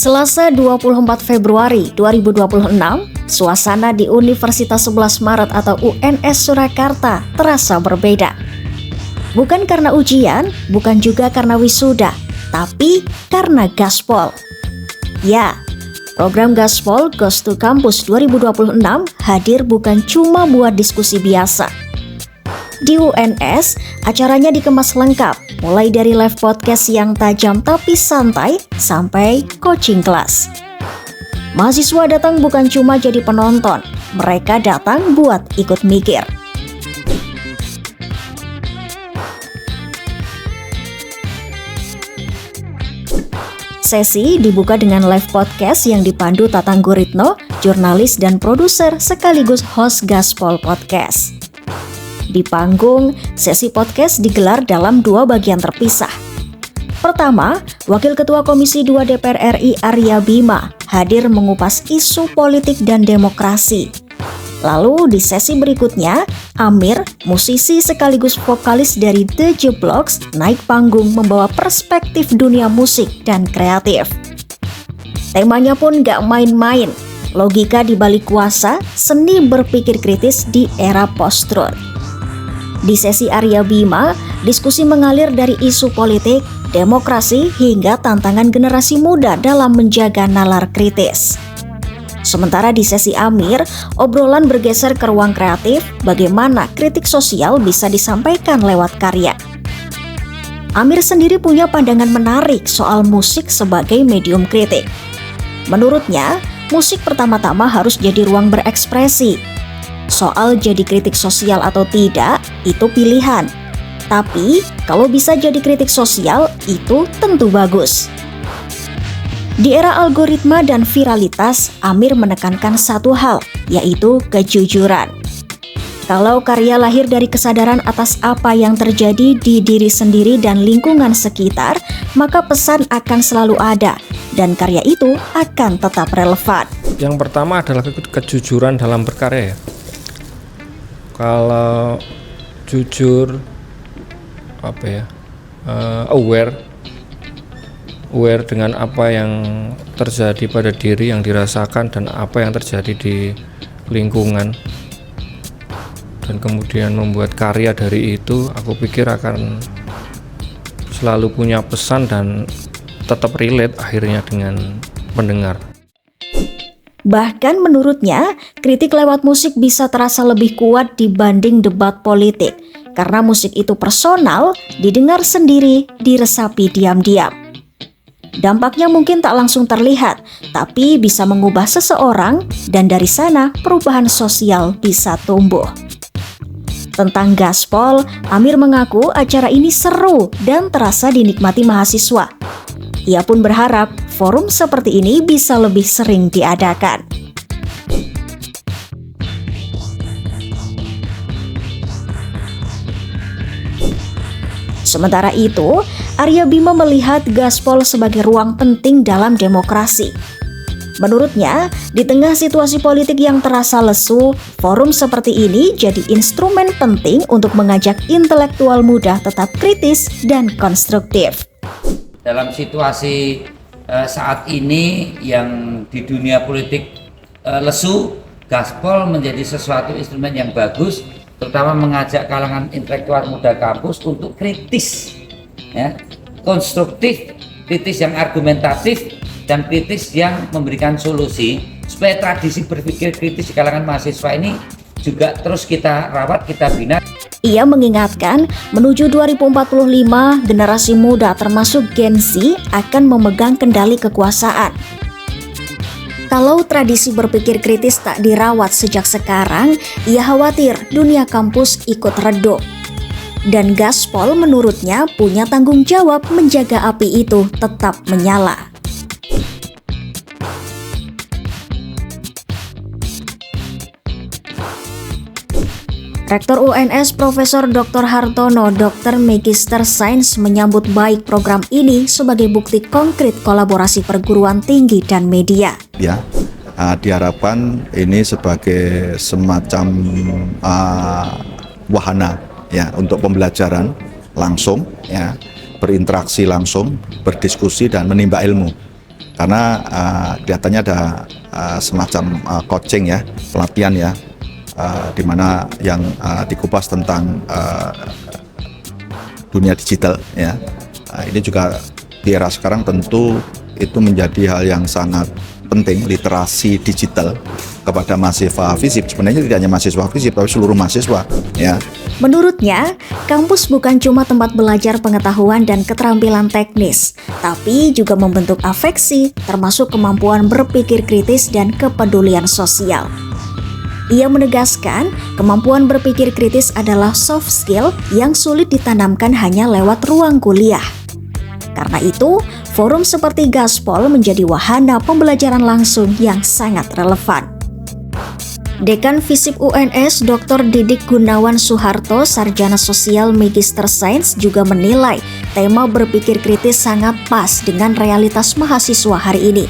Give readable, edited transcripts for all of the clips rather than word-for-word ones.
Selasa 24 Februari 2026, suasana di Universitas 11 Maret atau UNS Surakarta terasa berbeda. Bukan karena ujian, bukan juga karena wisuda, tapi karena gaspol. Ya, program Gaspol Ghost to Campus 2026 hadir bukan cuma buat diskusi biasa. Di UNS, acaranya dikemas lengkap, mulai dari live podcast yang tajam tapi santai, sampai coaching kelas. Mahasiswa datang bukan cuma jadi penonton, mereka datang buat ikut mikir. Sesi dibuka dengan live podcast yang dipandu Tatang Guritno, jurnalis dan produser sekaligus host Gaspol Podcast. Di panggung, sesi podcast digelar dalam dua bagian terpisah. Pertama, Wakil Ketua Komisi 2 DPR RI Arya Bima hadir mengupas isu politik dan demokrasi. Lalu di sesi berikutnya, Amir, musisi sekaligus vokalis dari The Jeblogs, naik panggung membawa perspektif dunia musik dan kreatif. Temanya pun gak main-main, logika di balik kuasa, seni berpikir kritis di era post-truth. Di sesi Arya Bima, diskusi mengalir dari isu politik, demokrasi, hingga tantangan generasi muda dalam menjaga nalar kritis. Sementara di sesi Amir, obrolan bergeser ke ruang kreatif, bagaimana kritik sosial bisa disampaikan lewat karya. Amir sendiri punya pandangan menarik soal musik sebagai medium kritik. Menurutnya, musik pertama-tama harus jadi ruang berekspresi. Soal jadi kritik sosial atau tidak, itu pilihan. Tapi, kalau bisa jadi kritik sosial, itu tentu bagus. Di era algoritma dan viralitas, Amir menekankan satu hal, yaitu kejujuran. Kalau karya lahir dari kesadaran atas apa yang terjadi di diri sendiri dan lingkungan sekitar, maka pesan akan selalu ada, dan karya itu akan tetap relevan. Yang pertama adalah kejujuran dalam berkarya ya. Kalau jujur, aware dengan apa yang terjadi pada diri, yang dirasakan, dan apa yang terjadi di lingkungan, dan kemudian membuat karya dari itu, aku pikir akan selalu punya pesan dan tetap relate akhirnya dengan pendengar. Bahkan menurutnya, kritik lewat musik bisa terasa lebih kuat dibanding debat politik, karena musik itu personal, didengar sendiri, diresapi diam-diam. Dampaknya mungkin tak langsung terlihat, tapi bisa mengubah seseorang, dan dari sana perubahan sosial bisa tumbuh. Tentang Gaspol, Amir mengaku acara ini seru dan terasa dinikmati mahasiswa. Ia pun berharap forum seperti ini bisa lebih sering diadakan. Sementara itu, Arya Bima melihat Gaspol sebagai ruang penting dalam demokrasi. Menurutnya, di tengah situasi politik yang terasa lesu, forum seperti ini jadi instrumen penting untuk mengajak intelektual muda tetap kritis dan konstruktif. Dalam situasi saat ini yang di dunia politik lesu, Gaspol menjadi sesuatu instrumen yang bagus, terutama mengajak kalangan intelektual muda kampus untuk kritis, ya, konstruktif, kritis yang argumentatif, dan kritis yang memberikan solusi, supaya tradisi berpikir kritis di kalangan mahasiswa ini juga terus kita rawat, kita bina. Ia mengingatkan, menuju 2045, generasi muda termasuk Gen Z akan memegang kendali kekuasaan. Kalau tradisi berpikir kritis tak dirawat sejak sekarang, ia khawatir dunia kampus ikut redup. Dan Gaspol menurutnya punya tanggung jawab menjaga api itu tetap menyala. Rektor UNS Profesor Dr. Hartono, Dr. Magister Sains menyambut baik program ini sebagai bukti konkret kolaborasi perguruan tinggi dan media. Ya, diharapkan ini sebagai semacam wahana ya untuk pembelajaran langsung ya, berinteraksi langsung, berdiskusi dan menimba ilmu. karena kelihatannya ada semacam coaching ya, pelatihan ya, di mana yang dikupas tentang dunia digital ya. Ini juga di era sekarang tentu itu menjadi hal yang sangat penting, literasi digital kepada mahasiswa FISIP. Sebenarnya tidak hanya mahasiswa FISIP, tapi seluruh mahasiswa ya. Menurutnya, kampus bukan cuma tempat belajar pengetahuan dan keterampilan teknis, tapi juga membentuk afeksi, termasuk kemampuan berpikir kritis dan kepedulian sosial. Ia menegaskan, kemampuan berpikir kritis adalah soft skill yang sulit ditanamkan hanya lewat ruang kuliah. Karena itu, forum seperti Gaspol menjadi wahana pembelajaran langsung yang sangat relevan. Dekan FISIP UNS Dr. Didik Gunawan Soeharto, Sarjana Sosial Magister Sains, juga menilai tema berpikir kritis sangat pas dengan realitas mahasiswa hari ini.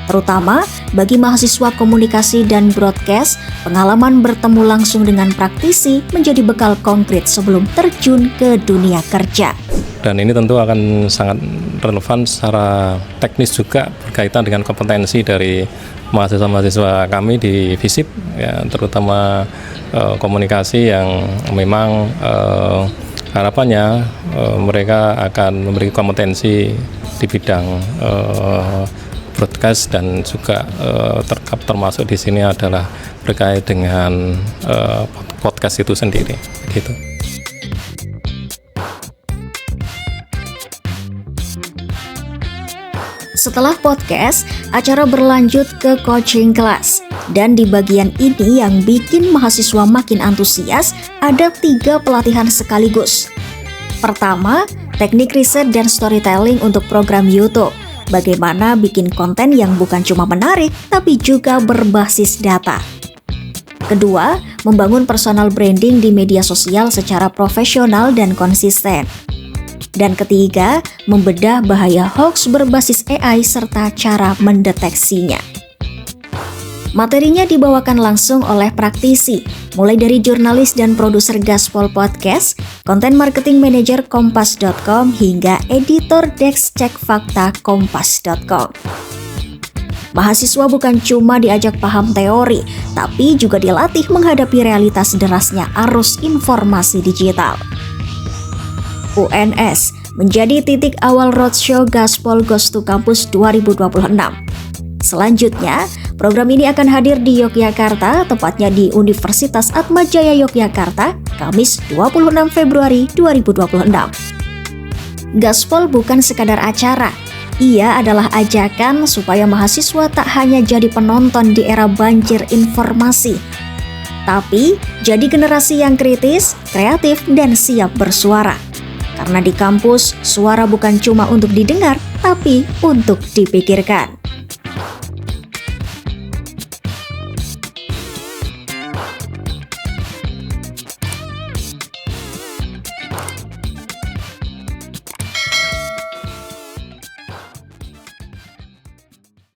Terutama bagi mahasiswa komunikasi dan broadcast, pengalaman bertemu langsung dengan praktisi menjadi bekal konkret sebelum terjun ke dunia kerja. Dan ini tentu akan sangat relevan secara teknis juga berkaitan dengan kompetensi dari mahasiswa-mahasiswa kami di FISIP, ya, terutama komunikasi yang memang harapannya mereka akan memiliki kompetensi di bidang broadcast dan juga termasuk di sini adalah berkait dengan podcast itu sendiri, gitu. Setelah podcast, acara berlanjut ke coaching class. Dan di bagian ini yang bikin mahasiswa makin antusias, ada 3 pelatihan sekaligus. Pertama, teknik riset dan storytelling untuk program YouTube. Bagaimana bikin konten yang bukan cuma menarik, tapi juga berbasis data. Kedua, membangun personal branding di media sosial secara profesional dan konsisten. Dan ketiga, membedah bahaya hoax berbasis AI serta cara mendeteksinya. Materinya dibawakan langsung oleh praktisi, mulai dari jurnalis dan produser Gaspol Podcast, konten marketing manager kompas.com, hingga editor Dex Cek Fakta kompas.com. Mahasiswa bukan cuma diajak paham teori, tapi juga dilatih menghadapi realitas derasnya arus informasi digital. UNS menjadi titik awal roadshow Gaspol Goes to Campus 2026. Selanjutnya, program ini akan hadir di Yogyakarta, tepatnya di Universitas Atmajaya Yogyakarta, Kamis 26 Februari 2026. Gaspol bukan sekadar acara, ia adalah ajakan supaya mahasiswa tak hanya jadi penonton di era banjir informasi, tapi jadi generasi yang kritis, kreatif, dan siap bersuara. Karena di kampus, suara bukan cuma untuk didengar, tapi untuk dipikirkan.